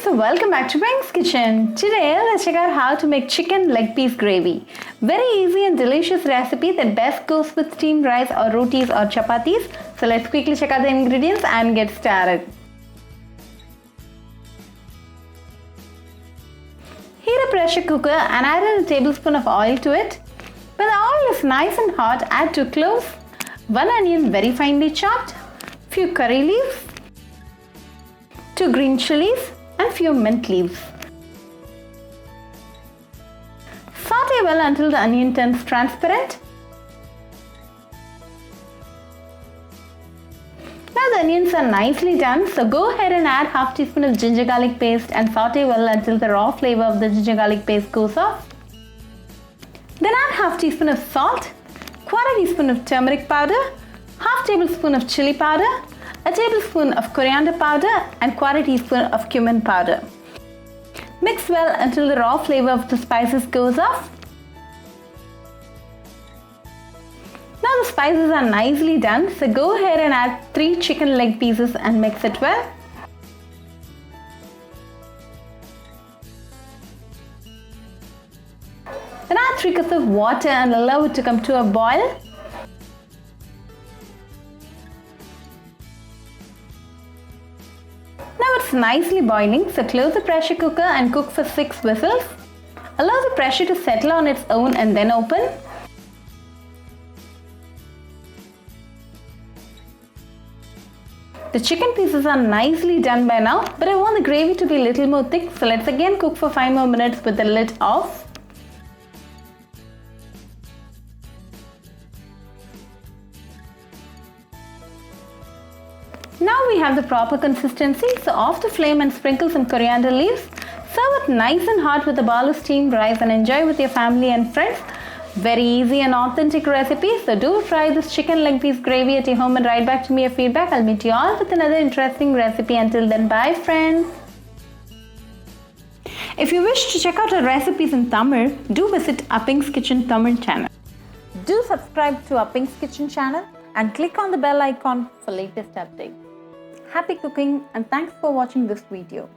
So welcome back to Pink's Kitchen. Today let's check out how to make chicken leg piece gravy. Very easy and delicious recipe that best goes with steamed rice or rotis or chapatis. So let's quickly check out the ingredients and get started. Heat a pressure cooker and add in a tablespoon of oil to it. When the oil is nice and hot, add 2 cloves, 1 onion very finely chopped, few curry leaves, 2 green chillies and few mint leaves. Saute well until the onion turns transparent. Now the onions are nicely done, so go ahead and add half teaspoon of ginger garlic paste and saute well until the raw flavor of the ginger garlic paste goes off. Then add half teaspoon of salt, quarter teaspoon of turmeric powder, half tablespoon of chili powder, a tablespoon of coriander powder and quarter teaspoon of cumin powder. Mix well until the raw flavor of the spices goes off. Now the spices are nicely done, so go ahead and add 3 chicken leg pieces and mix it well. Then add 3 cups of water and allow it to come to a boil. Now it's nicely boiling, so close the pressure cooker and cook for 6 whistles. Allow the pressure to settle on its own and then open. The chicken pieces are nicely done by now, but I want the gravy to be a little more thick, so let's again cook for 5 more minutes with the lid off. Now we have the proper consistency, so off the flame and sprinkle some coriander leaves. Serve it nice and hot with a bowl of steamed rice and enjoy with your family and friends. Very easy and authentic recipe, so do try this chicken leg piece gravy at your home and write back to me your feedback. I'll meet you all with another interesting recipe. Until then, bye friends. If you wish to check out our recipes in Tamil, do visit Pink's Kitchen Tamil channel. Do subscribe to Pink's Kitchen channel and click on the bell icon for latest updates. Happy cooking and thanks for watching this video.